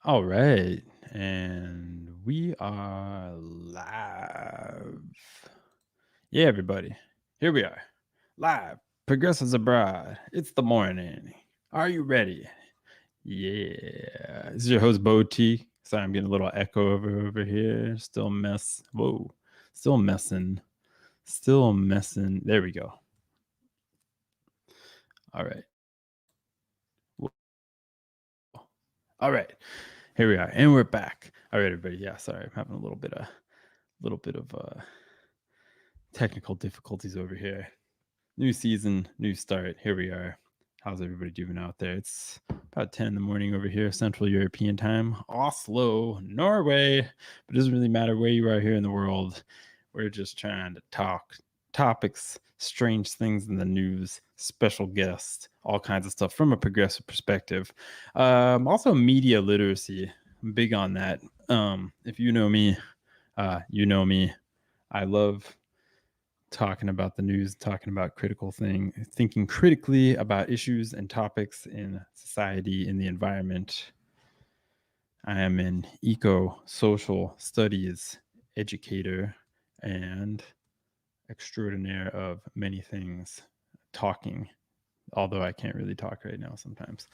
All right. And we are live. Yeah, everybody. Here we are. Live. Progressives Abroad. It's the morning. Are you ready? Yeah. This is your host, Bo T. Sorry, I'm getting a little echo over here. Still mess. Whoa. Still messing. Still messing. There we go. All right. All right. Here we are. And we're back. All right, everybody. Yeah, sorry. I'm having a little bit of technical difficulties over here. New season, new start. Here we are. How's everybody doing out there? It's about 10 in the morning over here, Central European time, Oslo, Norway. But it doesn't really matter where you are here in the world. We're just trying to talk topics, strange things in the news, special guests, all kinds of stuff from a progressive perspective. Also, media literacy. I'm big on that. If you know me, you know me. I love talking about the news, talking about thinking critically about issues and topics in society, in the environment. I am an eco-social studies educator and extraordinaire of many things, talking, although I can't really talk right now sometimes.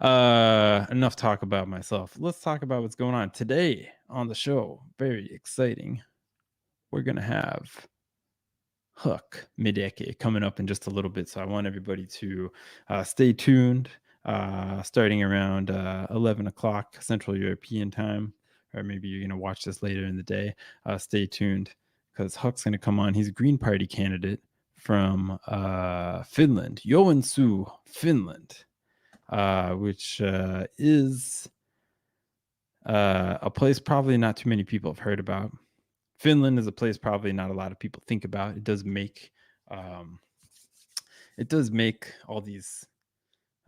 Enough talk about myself. Let's talk about what's going on today on the show. Very exciting. We're going to have Hook Mideke coming up in just a little bit. So I want everybody to stay tuned starting around 11 o'clock Central European time, or maybe you're going to watch this later in the day. Stay tuned because Huck's going to come on. He's a Green Party candidate from Finland, Joensuu, Finland, which is a place probably not too many people have heard about. Finland is a place probably not a lot of people think about. It does make all these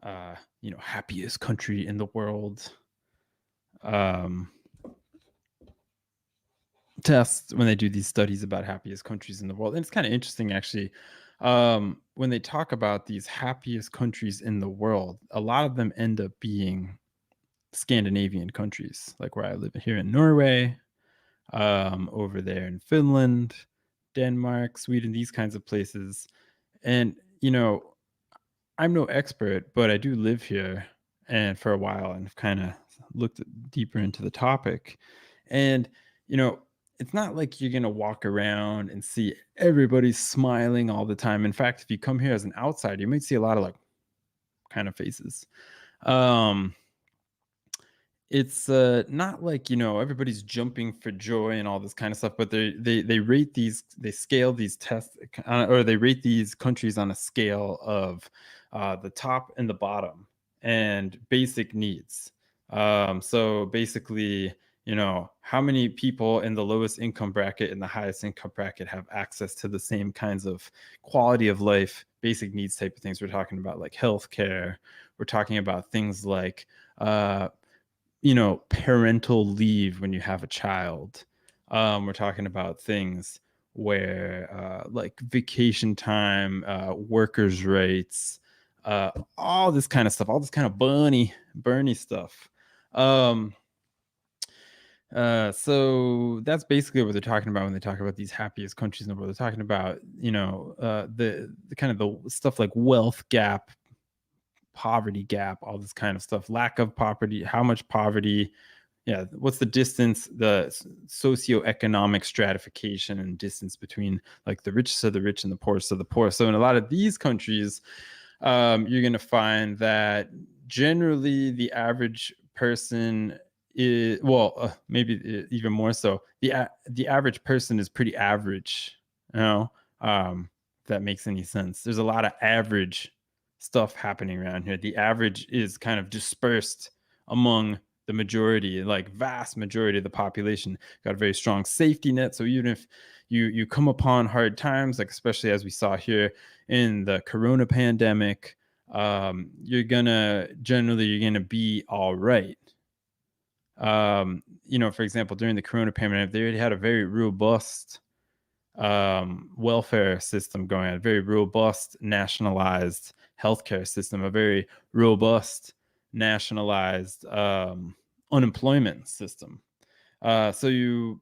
happiest country in the world tests when they do these studies about happiest countries in the world. And it's kind of interesting actually. When they talk about these happiest countries in the world, a lot of them end up being Scandinavian countries, like where I live here in Norway, over there in Finland, Denmark, Sweden, these kinds of places. And, I'm no expert, but I do live here and for a while and I've kind of looked deeper into the topic. And, it's not like you're going to walk around and see everybody smiling all the time. In fact, if you come here as an outsider, you might see a lot of like kind of faces. It's not like everybody's jumping for joy and all this kind of stuff, but they rate these, they scale these tests or they rate these countries on a scale of the top and the bottom and basic needs. So basically, how many people in the lowest income bracket and the highest income bracket have access to the same kinds of quality of life, basic needs type of things. We're talking about like healthcare. We're talking about things like parental leave when you have a child. We're talking about things where like vacation time, workers' rights, all this kind of stuff, all this kind of Bernie stuff. So that's basically what they're talking about when they talk about these happiest countries in the world. They're talking about, the kind of the stuff like wealth gap, poverty gap, all this kind of stuff, lack of poverty, how much poverty, what's the distance, the socioeconomic stratification and distance between like the richest of the rich and the poorest of the poor. So in a lot of these countries, you're going to find that generally the average person is, maybe even more so, the average person is pretty average, if that makes any sense. There's a lot of average stuff happening around here. The average is kind of dispersed among the majority, like vast majority of the population. Got a very strong safety net. So even if you come upon hard times, like especially as we saw here in the corona pandemic, you're gonna be all right. For example, during the corona pandemic, they already had a very robust welfare system going on, a very robust nationalized healthcare system, a very robust nationalized unemployment system. So you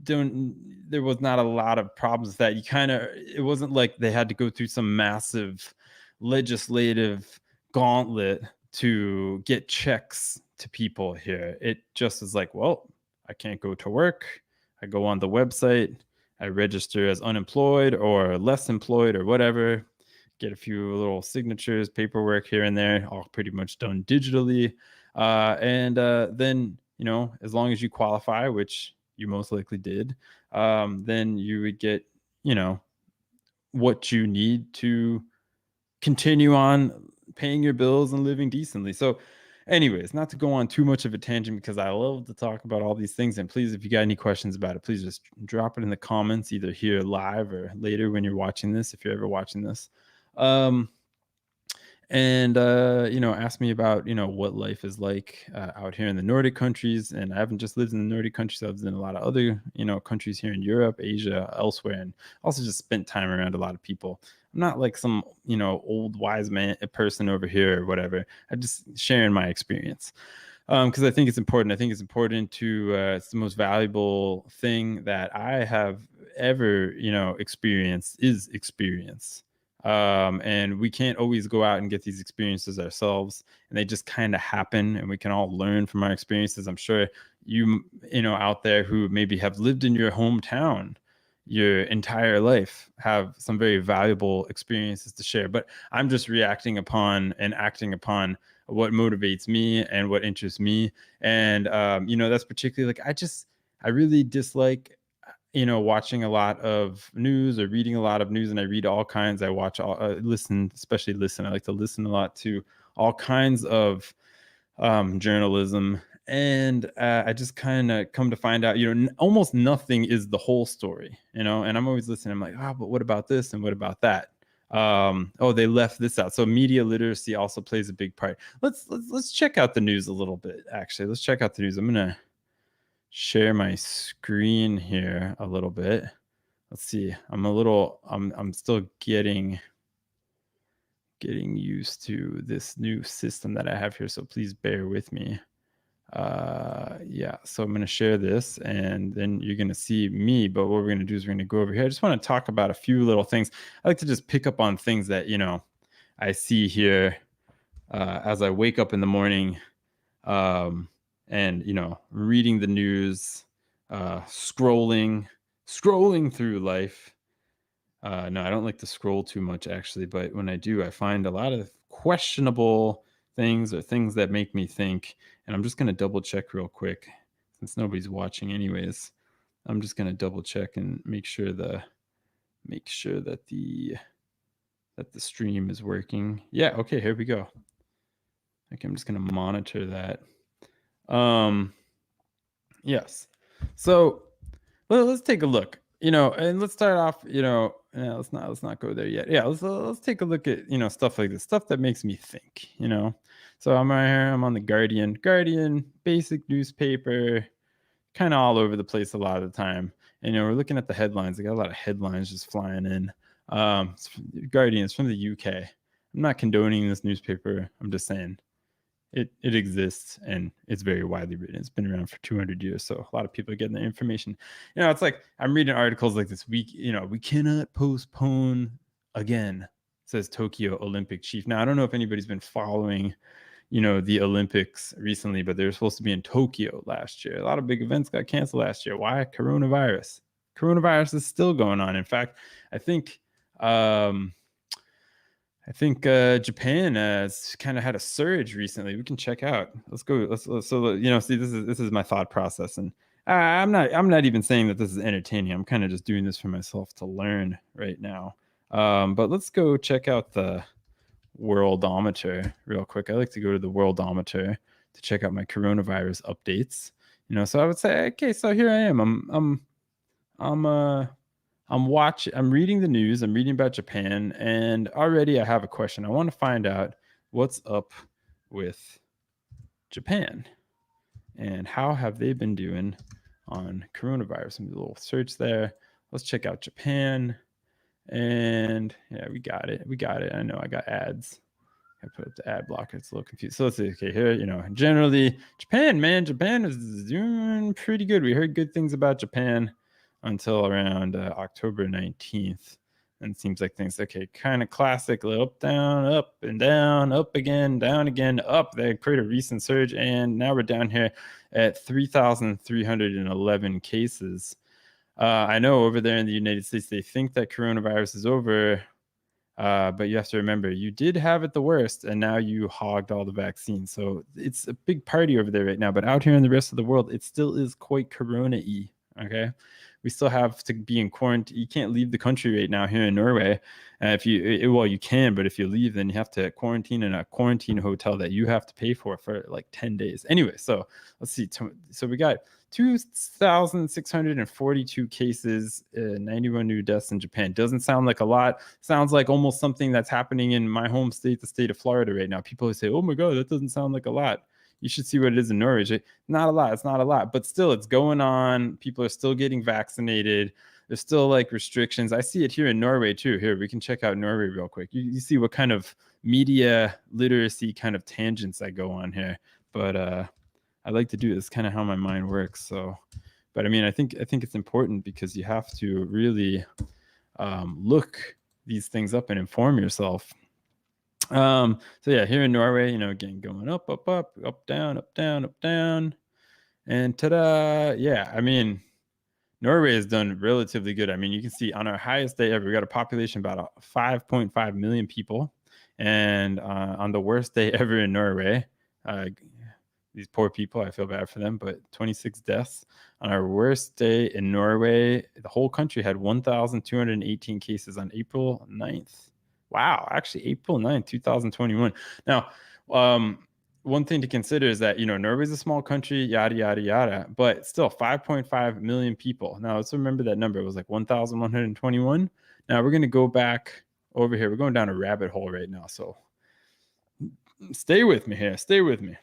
don't there was not a lot of problems with that. You kind of It wasn't like they had to go through some massive legislative gauntlet to get checks to people here. It just is like, well, I can't go to work. I go on the website, I register as unemployed or less employed or whatever, get a few little signatures, paperwork here and there, all pretty much done digitally. And then, as long as you qualify, which you most likely did, then you would get, what you need to continue on paying your bills and living decently. So, anyways, not to go on too much of a tangent because I love to talk about all these things. And please, if you got any questions about it, please just drop it in the comments, either here live or later when you're watching this, if you're ever watching this. And ask me about what life is like out here in the Nordic countries. And I haven't just lived in the Nordic countries, I've lived in a lot of other countries here in Europe, Asia, elsewhere, and also just spent time around a lot of people. I'm not like some old wise man person over here or whatever. I'm just sharing my experience because I think it's important. I think it's important to it's the most valuable thing that I have ever experienced is experience. And we can't always go out and get these experiences ourselves, and they just kind of happen, and we can all learn from our experiences. I'm sure you out there who maybe have lived in your hometown your entire life have some very valuable experiences to share, but I'm just reacting upon and acting upon what motivates me and what interests me. And that's particularly like I really dislike watching a lot of news or reading a lot of news. And I read all kinds. I watch all listen, especially listen. I like to listen a lot to all kinds of journalism. And I just kind of come to find out, almost nothing is the whole story, and I'm always listening. I'm like, but what about this? And what about that? Oh, they left this out. So media literacy also plays a big part. Let's check out the news a little bit. Actually, let's check out the news. I'm going to share my screen here a little bit. Let's see. I'm still getting used to this new system that I have here, so please bear with me. Yeah, so I'm going to share this and then you're going to see me, but what we're going to do is we're going to go over here. I just want to talk about a few little things. I like to just pick up on things that I see here as I wake up in the morning, and reading the news, scrolling through life. No, I don't like to scroll too much actually, but when I do, I find a lot of questionable things or things that make me think. And I'm just going to double check real quick since nobody's watching anyways. I'm just going to double check and make sure that the stream is working. Yeah, okay, here we go. Okay, I'm just going to monitor that. Yes. So let's take a look, and let's start off, let's not go there yet. Yeah, let's take a look at, stuff like this, stuff that makes me think, So I'm right here, I'm on the Guardian, basic newspaper, kind of all over the place a lot of the time. And, we're looking at the headlines. I got a lot of headlines just flying in. Guardian is from the UK. I'm not condoning this newspaper. I'm just saying it exists and it's very widely written. It's been around for 200 years, so a lot of people are getting their information. It's like I'm reading articles like this week. We cannot postpone again, says Tokyo Olympic chief. Now I don't know if anybody's been following the Olympics recently, but they were supposed to be in Tokyo last year. A lot of big events got canceled last year. Why? Coronavirus is still going on. In fact, I think Japan has kind of had a surge recently. We can check out. Let's go. See, this is my thought process, and I'm not even saying that this is entertaining. I'm kind of just doing this for myself to learn right now. But let's go check out the Worldometer real quick. I like to go to the Worldometer to check out my coronavirus updates. So I would say, okay, so here I am. I'm reading the news. I'm reading about Japan, and already I have a question. I want to find out what's up with Japan and how have they been doing on coronavirus. A little search there. Let's check out Japan. And yeah, we got it. I know I got ads. I put up the ad blocker. It's a little confused. So let's see. Okay, here, generally Japan, man, Japan is doing pretty good. We heard good things about Japan until around October 19th. And it seems like things, okay, kind of classic, up, down, up and down, up again, down again, up. They create a recent surge. And now we're down here at 3,311 cases. I know over there in the United States, they think that coronavirus is over. But you have to remember, you did have it the worst, and now you hogged all the vaccines. So it's a big party over there right now. But out here in the rest of the world, it still is quite corona-y. Okay, we still have to be in quarantine. You can't leave the country right now here in Norway. If you, well, you can, but if you leave, then you have to quarantine in a quarantine hotel that you have to pay for like 10 days. Anyway, so let's see. So we got 2,642 cases, 91 new deaths in Japan. Doesn't sound like a lot. Sounds like almost something that's happening in my home state, the state of Florida right now. People say, oh my God, that doesn't sound like a lot. You should see what it is in Norway. Not a lot. It's not a lot, but still it's going on. People are still getting vaccinated. There's still like restrictions. I see it here in Norway too. Here, we can check out Norway real quick. You see what kind of media literacy kind of tangents I go on here. But I like to do this, kind of how my mind works. So, but I mean, I think it's important because you have to really look these things up and inform yourself. So yeah, here in Norway, again, going up, up, up, up, down, up, down, up, down, and ta-da! Yeah, I mean, Norway has done relatively good. I mean, you can see on our highest day ever, we got a population about 5.5 million people, and on the worst day ever in Norway, these poor people, I feel bad for them, but 26 deaths. On our worst day in Norway, the whole country had 1,218 cases on April 9th. Wow, actually April 9th, 2021. Now, one thing to consider is that, Norway's a small country, yada, yada, yada, but still 5.5 million people. Now, let's remember that number. It was like 1,121. Now, we're going to go back over here. We're going down a rabbit hole right now, so stay with me here. Stay with me.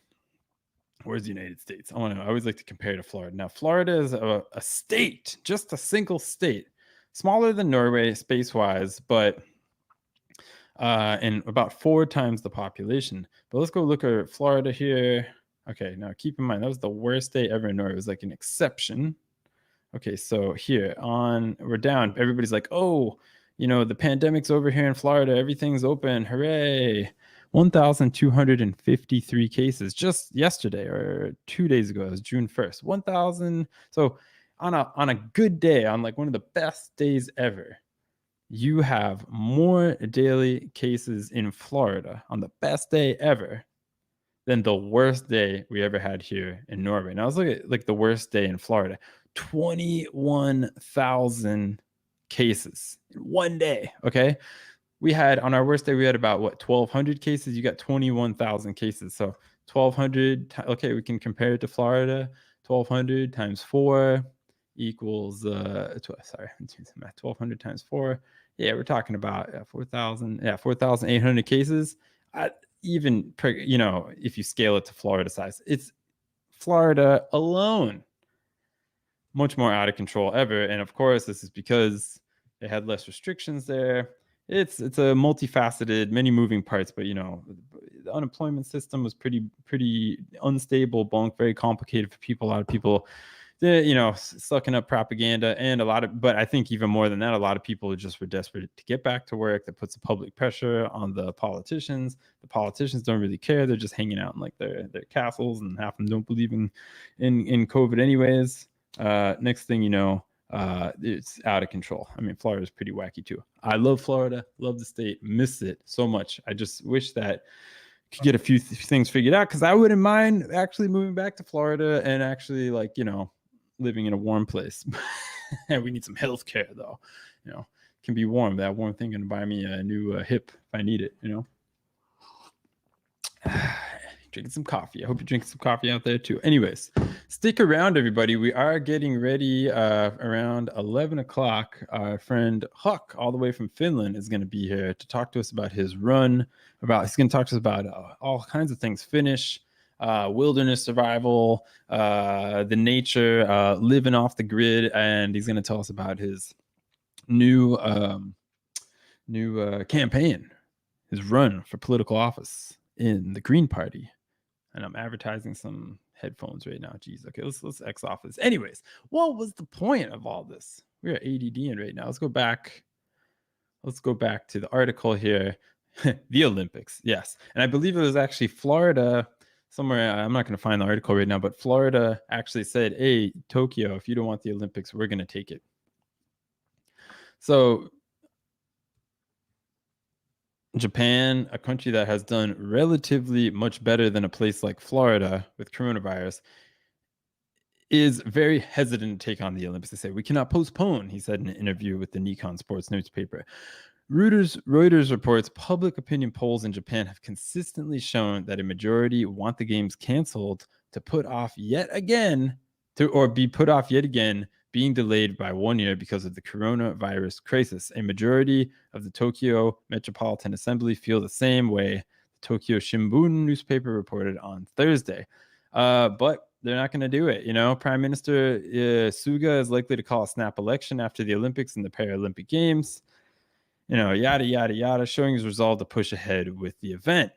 Where's the United States? I always like to compare to Florida. Now, Florida is a state, just a single state, smaller than Norway space-wise, but and about 4 times the population. But let's go look at Florida here. Okay, now keep in mind, that was the worst day ever in Norway. It was like an exception. Okay, so here we're down. Everybody's like, oh, the pandemic's over here in Florida. Everything's open. Hooray. 1,253 cases just yesterday or 2 days ago. It was June 1st. 1,000. So on a good day, on like one of the best days ever, you have more daily cases in Florida on the best day ever than the worst day we ever had here in Norway. Now let's look at like the worst day in Florida. 21,000 cases in one day. Okay. We had on our worst day, we had about 1,200 cases. You got 21,000 cases. So 1,200. Okay. We can compare it to Florida. 1,200 times 4 equals 1,200 times 4. Yeah, we're talking about 4,000. Yeah, 4,800 cases. Even if you scale it to Florida size, it's Florida alone much more out of control ever. And of course, this is because they had less restrictions there. It's a multifaceted, many moving parts, but the unemployment system was pretty unstable, very complicated for people. A lot of people, sucking up propaganda, and but I think even more than that, a lot of people just were desperate to get back to work. That puts the public pressure on the politicians. The politicians don't really care. They're just hanging out in like their castles, and half of them don't believe in COVID anyways. Next thing you know, it's out of control. I mean, Florida is pretty wacky too. I love Florida, love the state, miss it so much. I just wish that I could get a few things figured out, because I wouldn't mind actually moving back to Florida and actually living in a warm place. And we need some health care though. It can be warm. That warm thing can buy me a new hip if I need it. Drinking some coffee. I hope you're drinking some coffee out there too. Anyways, stick around, everybody. We are getting ready around 11 o'clock. Our friend Huck, all the way from Finland, is going to be here to talk to us about his run. He's going to talk to us about all kinds of things: Finnish, wilderness survival, the nature, living off the grid, and he's going to tell us about his new campaign. his run for political office in the Green Party. And I'm advertising some headphones right now. Jeez. Okay, let's X off this. Anyways, what was the point of all this? We're ADDing right now. Let's go back. Let's go back to the article here. The Olympics, yes. And I believe it was actually Florida somewhere. I'm not going to find the article right now, but Florida actually said, hey, Tokyo, if you don't want the Olympics, we're going to take it. So Japan, a country that has done relatively much better than a place like Florida with coronavirus, is very hesitant to take on the Olympics. They say, we cannot postpone, he said in an interview with the Nikon Sports newspaper. Reuters reports public opinion polls in Japan have consistently shown that a majority want the games canceled to put off yet again, being delayed by 1 year because of the coronavirus crisis. A majority of the Tokyo Metropolitan Assembly feel the same way, the Tokyo Shimbun newspaper reported on Thursday. But they're not going to do it. Prime Minister Suga is likely to call a snap election after the Olympics and the Paralympic Games. Yada, yada, yada, showing his resolve to push ahead with the event.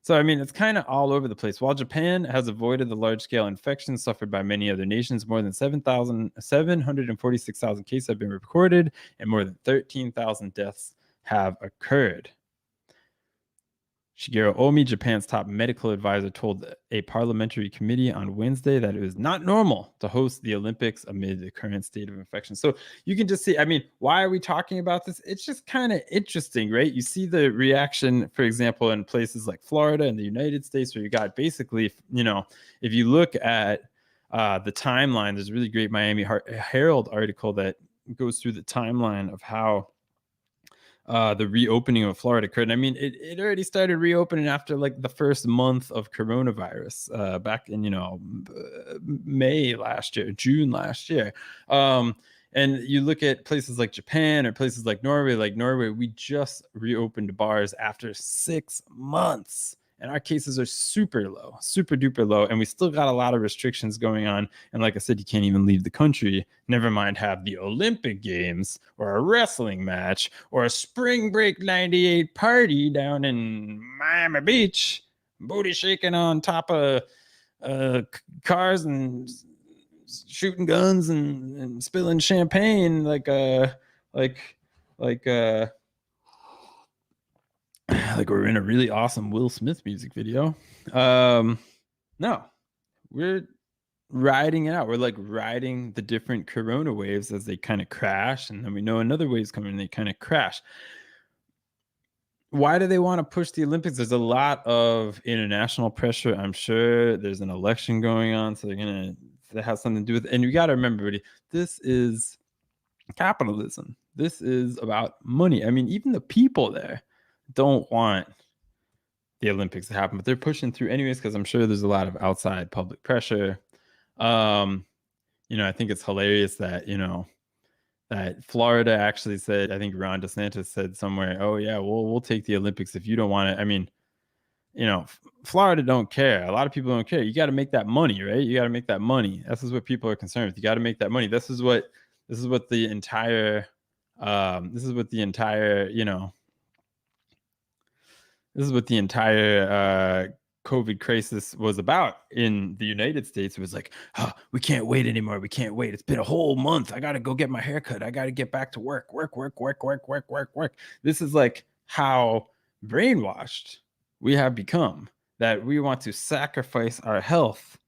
So, I mean, it's kind of all over the place. While Japan has avoided the large-scale infections suffered by many other nations, more than 746,000 cases have been recorded, and more than 13,000 deaths have occurred. Shigeru Omi, Japan's top medical advisor, told a parliamentary committee on Wednesday that it was not normal to host the Olympics amid the current state of infection. So you can just see, I mean, why are we talking about this? It's just kind of interesting, right? You see the reaction, for example, in places like Florida and the United States, where you got basically, if you look at the timeline, there's a really great Miami Herald article that goes through the timeline of how the reopening of Florida occurred. And I mean, it already started reopening after like the first month of coronavirus back in, May last year, June last year. And you look at places like Japan or places like Norway. Like Norway, we just reopened bars after 6 months. And our cases are super low, super duper low. And we still got a lot of restrictions going on. And like I said, you can't even leave the country, never mind have the Olympic Games or a wrestling match or a spring break 98 party down in Miami Beach, booty shaking on top of cars and shooting guns and spilling champagne like we're in a really awesome Will Smith music video. No, we're riding it out. We're like riding the different corona waves as they kind of crash, and then we know another wave's coming and they kind of crash. Why do they want to push the Olympics? There's a lot of international pressure. I'm sure there's an election going on, so that has something to do with it. And you got to remember, everybody, this is capitalism. This is about money. I mean, even the people there don't want the Olympics to happen, but they're pushing through anyways, because I'm sure there's a lot of outside public pressure. I think it's hilarious that, that Florida actually said, I think Ron DeSantis said somewhere, oh yeah, we'll take the Olympics if you don't want it. I mean, Florida don't care. A lot of people don't care. You got to make that money, right? You got to make that money. This is what people are concerned with. You got to make that money. This is what the entire COVID crisis was about in the United States. It was like, oh, we can't wait anymore. We can't wait. It's been a whole month. I got to go get my haircut. I got to get back to work. This is like how brainwashed we have become, that we want to sacrifice our health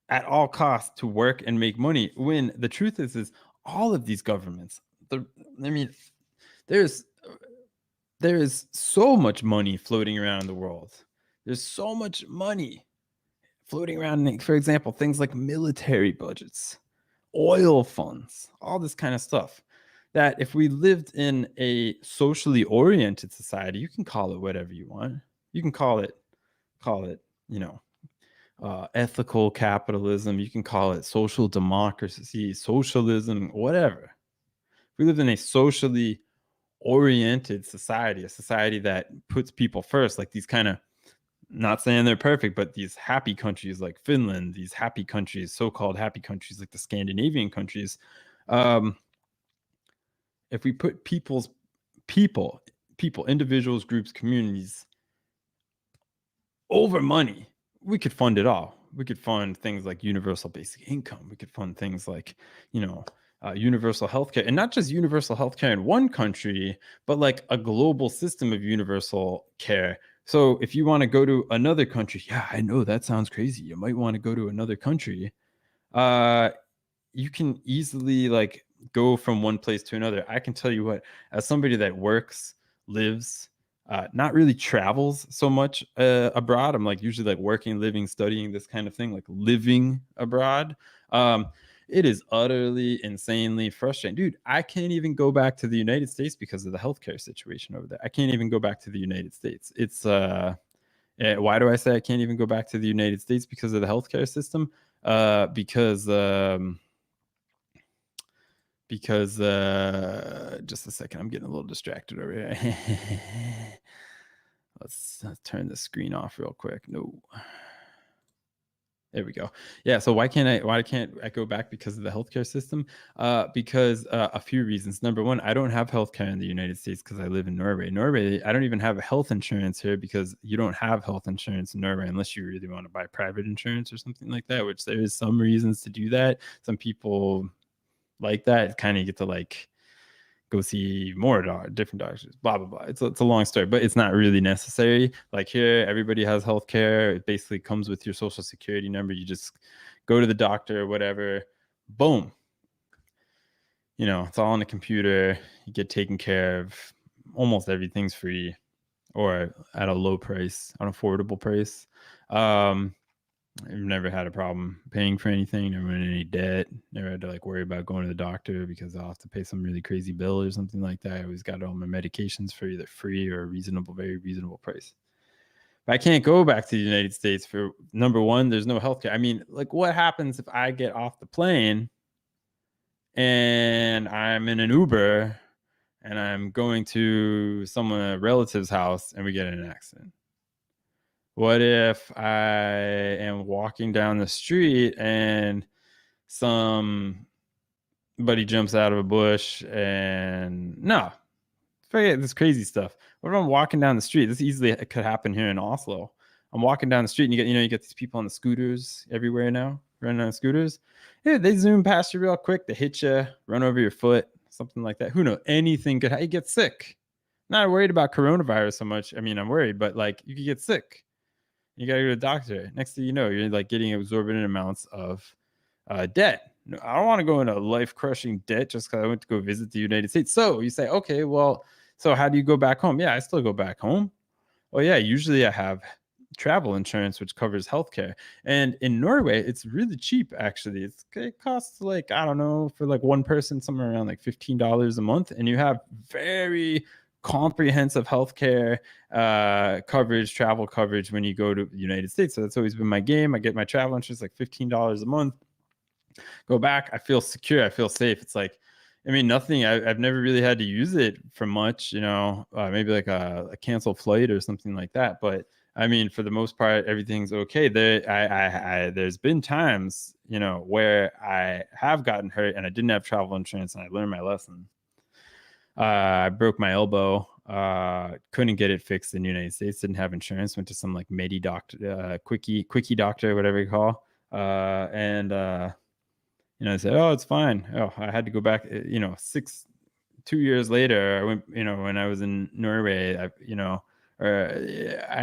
at all costs to work and make money, when the truth is all of these governments, there's so much money floating around in the world. There's so much money floating around, for example, things like military budgets, oil funds, all this kind of stuff, that if we lived in a socially oriented society, you can call it whatever you want. You can call it, ethical capitalism. You can call it social democracy, socialism, whatever. If we lived in a socially oriented society, a society that puts people first, like these kind of, not saying they're perfect, but these happy countries like Finland, these happy countries, so-called happy countries like the Scandinavian countries, if we put people people, individuals, groups, communities over money, we could fund it all. We could fund things like universal basic income. We could fund things like, universal healthcare, and not just universal healthcare in one country, but like a global system of universal care. So if you want to go to another country, yeah, I know that sounds crazy. You might want to go to another country. Uh, you can easily like go from one place to another. I can tell you what, as somebody that works, lives, not really travels so much abroad. I'm like usually like working, living, studying, this kind of thing, like living abroad. It is utterly insanely frustrating. Dude, I can't even go back to the United States because of the healthcare situation over there. I can't even go back to the United States. It's why do I say I can't even go back to the United States because of the healthcare system? Because just a second, I'm getting a little distracted over here. Let's turn the screen off real quick. No, there we go. Yeah, so why can't I go back because of the healthcare system? Because a few reasons. Number one, I don't have healthcare in the United States because I live in Norway. I don't even have health insurance here because you don't have health insurance in Norway unless you really want to buy private insurance or something like that, which there is some reasons to do that. Some people like that kind of get to like go see more different doctors, blah blah blah. It's a long story, but it's not really necessary. Like here, everybody has healthcare. It basically comes with your social security number. You just go to the doctor or whatever, boom, it's all on the computer. You get taken care of. Almost everything's free or at a low price, an affordable price. I've never had a problem paying for anything, never had any debt, never had to like worry about going to the doctor because I'll have to pay some really crazy bill or something like that. I always got all my medications for either free or a very reasonable price. But I can't go back to the United States for number one, there's no healthcare. I mean, like what happens if I get off the plane and I'm in an Uber and I'm going to a relative's house and we get in an accident? What if I am walking down the street and somebody jumps out of a bush and forget this crazy stuff. What if I'm walking down the street? This easily could happen here in Oslo. I'm walking down the street and you get these people on the scooters everywhere now, running on scooters. Yeah, they zoom past you real quick. They hit you, run over your foot, something like that. Who knows? Anything could you get sick. Not worried about coronavirus so much. I mean, I'm worried, but like you could get sick. You got to go to the doctor. Next thing you know, you're like getting exorbitant amounts of debt. No, I don't want to go into life-crushing debt just because I went to go visit the United States. So you say, okay, well, so how do you go back home? Yeah, I still go back home. Well, yeah, usually I have travel insurance, which covers healthcare. And in Norway, it's really cheap, actually. It costs like, I don't know, for like one person, somewhere around like $15 a month. And you have very comprehensive healthcare coverage, travel coverage when you go to the United States. So that's always been my game. I get my travel insurance like $15 a month. Go back, I feel secure, I feel safe. It's like, I mean, nothing. I've never really had to use it for much, maybe like a canceled flight or something like that. But I mean, for the most part, everything's okay. There's been times, where I have gotten hurt and I didn't have travel insurance, and I learned my lesson. I broke my elbow. Couldn't get it fixed in the United States. Didn't have insurance. Went to some like Medi doctor, quickie doctor, whatever you call. I said, oh, it's fine. Oh, I had to go back. 2 years later, I went. When I was in Norway, I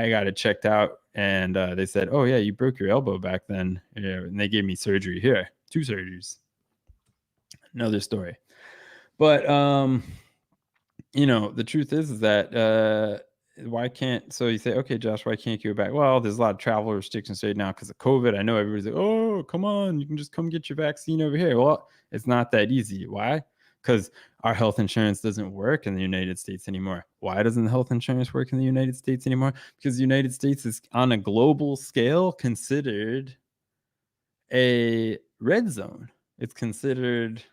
got it checked out, and they said, oh yeah, you broke your elbow back then. And they gave me surgery here, 2 surgeries. Another story, but the truth is that why can't, so you say, okay, Josh, why can't you go back? Well, there's a lot of travel restrictions right now because of COVID. I know everybody's like, oh, come on, you can just come get your vaccine over here. Well, it's not that easy. Why? Because our health insurance doesn't work in the United States anymore. Why doesn't health insurance work in the United States anymore? Because the United States is on a global scale considered a red zone. It's considered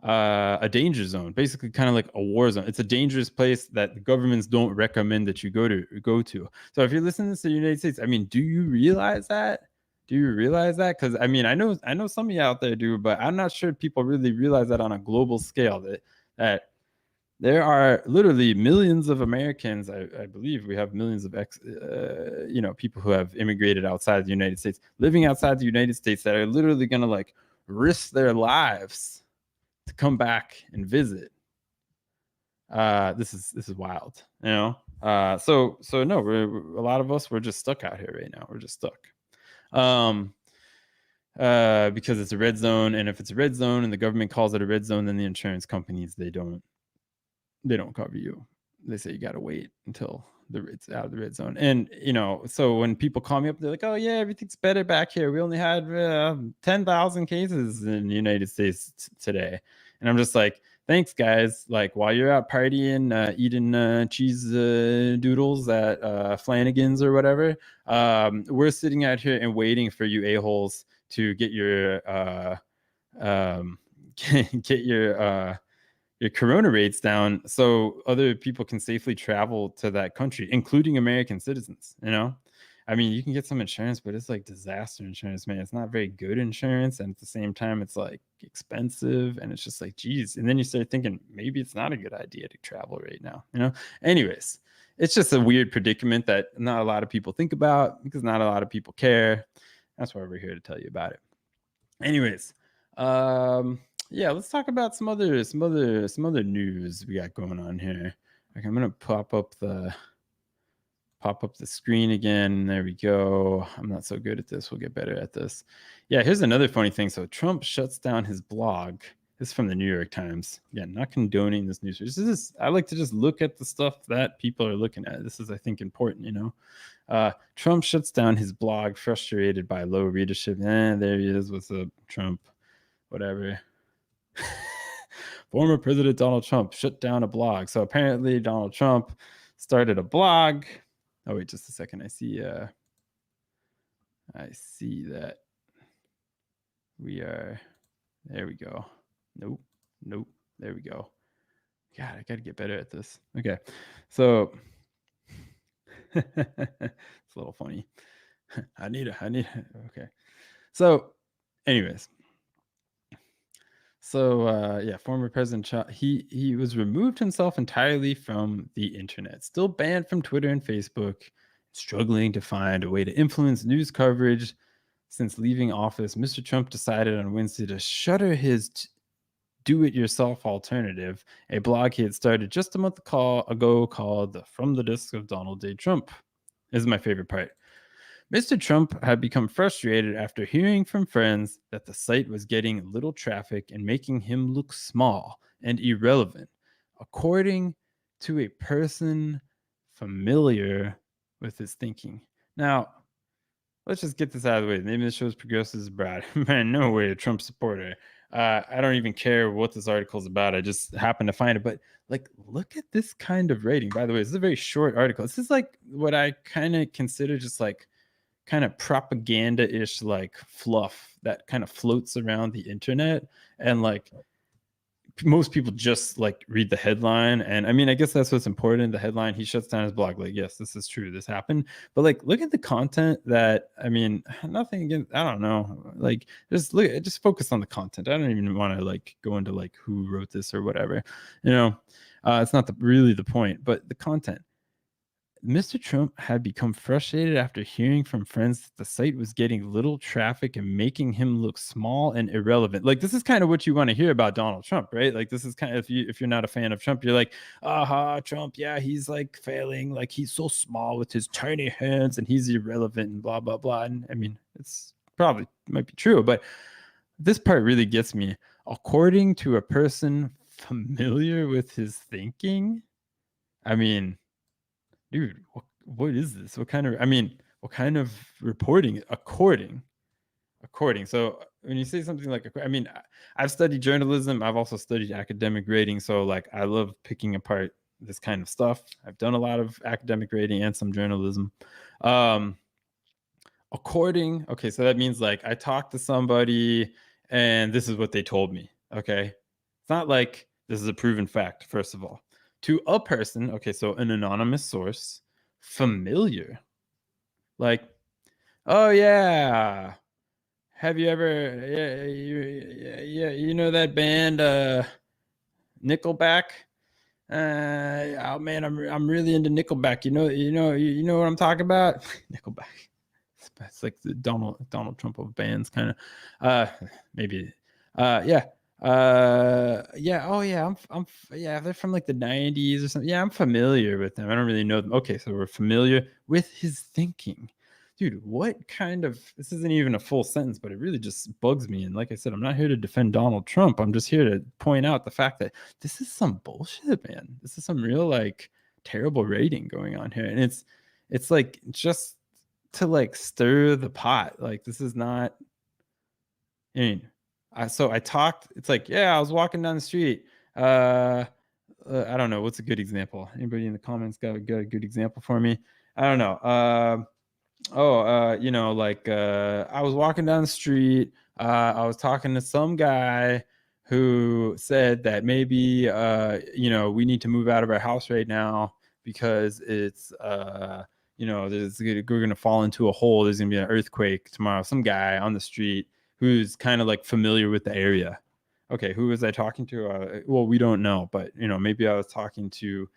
a danger zone, basically kind of like a war zone. It's a dangerous place that the governments don't recommend that you go to. So if you're listening to the United States, I mean, do you realize that? Because I mean, I know some of you out there do, but I'm not sure people really realize that on a global scale that There are literally millions of Americans. I believe we have millions of people who have immigrated outside the United States, living outside the United States, that are literally going to like risk their lives to come back and visit. This is wild, you know. So no, we're a lot of us, we're just stuck out here right now. We're just stuck. Um, because it's a red zone, and if it's a red zone and the government calls it a red zone, then the insurance companies, they don't cover you. They say you got to wait until it's out of the red zone. And so when people call me up, they're like, "Oh yeah, everything's better back here. We only had 10,000 cases in the United States today," and I'm just like, "Thanks, guys. Like while you're out partying, eating cheese doodles at Flanagan's or whatever, we're sitting out here and waiting for you a-holes to get your get your corona rates down so other people can safely travel to that country, including American citizens. I mean, you can get some insurance, but it's like disaster insurance, man. It's not very good insurance, and at the same time it's like expensive, and it's just like, geez. And then you start thinking maybe it's not a good idea to travel right now. Anyways, it's just a weird predicament that not a lot of people think about because not a lot of people care. That's why we're here to tell you about it. Anyways, yeah, let's talk about some other news we got going on here. Okay, I'm gonna pop up the screen again. There we go. I'm not so good at this. We'll get better at this. Yeah, here's another funny thing. So Trump shuts down his blog. This is from the New York Times. Yeah, not condoning this news. I like to just look at the stuff that people are looking at. This is, I think, important. Trump shuts down his blog, frustrated by low readership. There he is. What's up, Trump? Whatever. Former President Donald Trump shut down a blog. So apparently Donald Trump started a blog. Oh, wait, just a second. I see that we are, there we go. Nope. There we go. God, I got to get better at this. Okay. So it's a little funny. Okay. So anyways, yeah, former President Trump, he was removed himself entirely from the internet, still banned from Twitter and Facebook, struggling to find a way to influence news coverage. Since leaving office, Mr. Trump decided on Wednesday to shutter his do-it-yourself alternative, a blog he had started just a month ago called From the Desk of Donald J. Trump. This is my favorite part. Mr. Trump had become frustrated after hearing from friends that the site was getting little traffic and making him look small and irrelevant, according to a person familiar with his thinking. Now, let's just get this out of the way. Maybe this shows progressives abroad. Man, no way, a Trump supporter. I don't even care what this article is about. I just happened to find it. But like, look at this kind of rating. By the way, this is a very short article. This is like what I kind of consider just like kind of propaganda-ish like fluff that kind of floats around the internet, and like most people just like read the headline. And I mean, I guess that's what's important. The headline, he shuts down his blog. Like, yes, this is true, this happened. But like, look at the content. That, I mean, nothing against, I don't know, like just focus on the content. I don't even want to like go into like who wrote this or whatever. It's not really the point, but the content. Mr. Trump had become frustrated after hearing from friends that the site was getting little traffic and making him look small and irrelevant. Like, this is kind of what you want to hear about Donald Trump, right? Like, this is kind of, if you're not a fan of Trump, you're like, aha, Trump, yeah, he's like failing, like he's so small with his tiny hands and he's irrelevant and blah blah blah. And I mean, it's probably might be true, but this part really gets me. According to a person familiar with his thinking, I mean, dude, what is this? What kind of reporting? According. So when you say something like, I mean, I've studied journalism. I've also studied academic rating. So like, I love picking apart this kind of stuff. I've done a lot of academic rating and some journalism. According, okay, so that means like I talked to somebody and this is what they told me. Okay. It's not like this is a proven fact, first of all. To a person, okay, so an anonymous source, familiar. Like, oh yeah. Have you ever, yeah, you know that band Nickelback? Oh man, I'm really into Nickelback. You know what I'm talking about? Nickelback. It's like the Donald Trump of bands, kind of. Maybe. Yeah. Yeah. Oh yeah. Yeah. They're from like the '90s or something. Yeah, I'm familiar with them. I don't really know them. Okay, so we're familiar with his thinking. Dude, what kind of, this isn't even a full sentence, but it really just bugs me. And like I said, I'm not here to defend Donald Trump. I'm just here to point out the fact that this is some bullshit, man. This is some real like terrible rating going on here. And it's like just to like stir the pot. Like this is not, I mean, so I talked, it's like, yeah, I was walking down the street. I don't know. What's a good example? Anybody in the comments got a good example for me? I don't know. Like I was walking down the street. I was talking to some guy who said that maybe we need to move out of our house right now because it's we're gonna fall into a hole. There's gonna be an earthquake tomorrow. Some guy on the street who's kind of like familiar with the area. Okay, who was I talking to? Well, we don't know, but maybe I was talking to,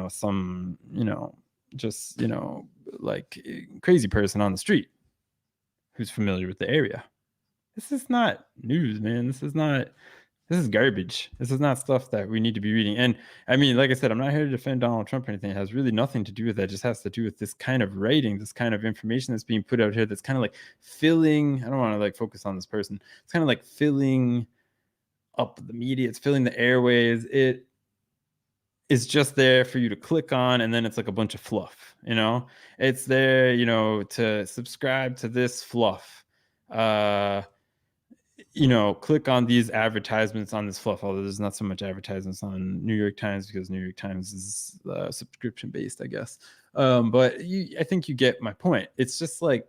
some, just like crazy person on the street who's familiar with the area. This is not news, man. This is garbage. This is not stuff that we need to be reading. And I mean, like I said, I'm not here to defend Donald Trump or anything. It has really nothing to do with that. It just has to do with this kind of writing, this kind of information that's being put out here that's kind of like filling, I don't want to like focus on this person. It's kind of like filling up the media. It's filling the airways. It is just there for you to click on, and then it's like a bunch of fluff. It's there to subscribe to this fluff. Click on these advertisements on this fluff, although there's not so much advertisements on New York Times because New York Times is subscription based, I guess. But I think you get my point. It's just like,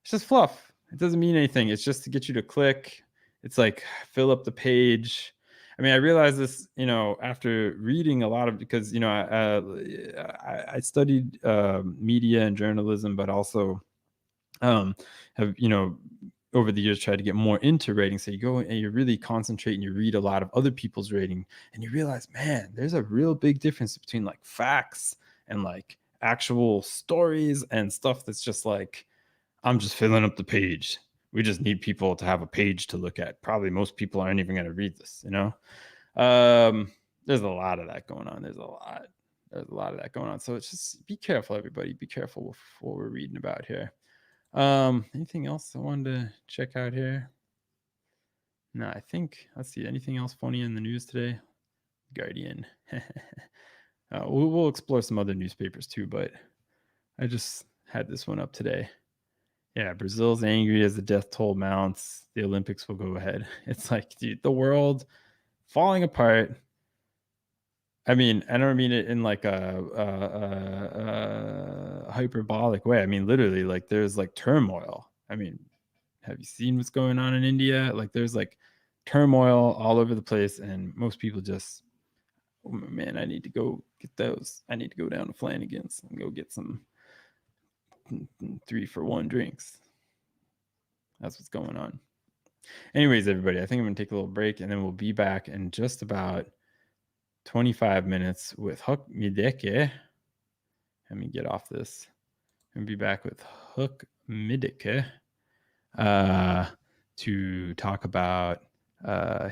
it's just fluff. It doesn't mean anything. It's just to get you to click. It's like fill up the page. I mean, I realized this, after reading a lot of, because, I studied media and journalism, but also have, over the years tried to get more into writing. So you go and you really concentrate and you read a lot of other people's writing, and you realize, man, there's a real big difference between like facts and like actual stories and stuff that's just like, I'm just filling up the page. We just need people to have a page to look at. Probably most people aren't even going to read this, There's a lot of that going on. There's a lot of that going on. So it's just, be careful, everybody. Be careful with what we're reading about here. Anything else I wanted to check out here? No, I think, let's see, anything else funny in the news today? Guardian. We'll explore some other newspapers too, but I just had this one up today. Yeah, Brazil's angry as the death toll mounts. The Olympics will go ahead. It's like, dude, the world falling apart. I mean, I don't mean it in like a hyperbolic way. I mean, literally, like there's like turmoil. I mean, have you seen what's going on in India? Like there's like turmoil all over the place, and most people just, oh, man, I need to go get those. I need to go down to Flanagan's and go get some 3-for-1 drinks. That's what's going on. Anyways, everybody, I think I'm going to take a little break, and then we'll be back in just about 25 minutes with Hook Mideke. Let me get off this. And be back with Hook Mideke to talk about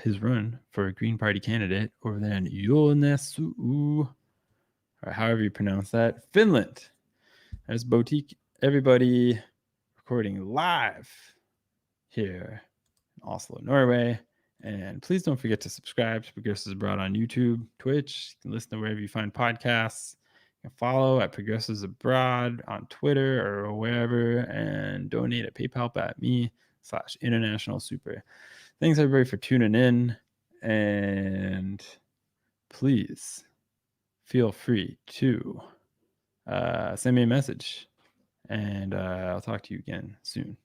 his run for a Green Party candidate over there in Joensuu, or however you pronounce that, Finland. There's Boutique, everybody, recording live here in Oslo, Norway. And please don't forget to subscribe to Progressives Abroad on YouTube, Twitch. You can listen to wherever you find podcasts. You can follow at Progressives Abroad on Twitter or wherever, and donate at paypal.me/international super. Thanks everybody for tuning in, and please feel free to send me a message, and I'll talk to you again soon.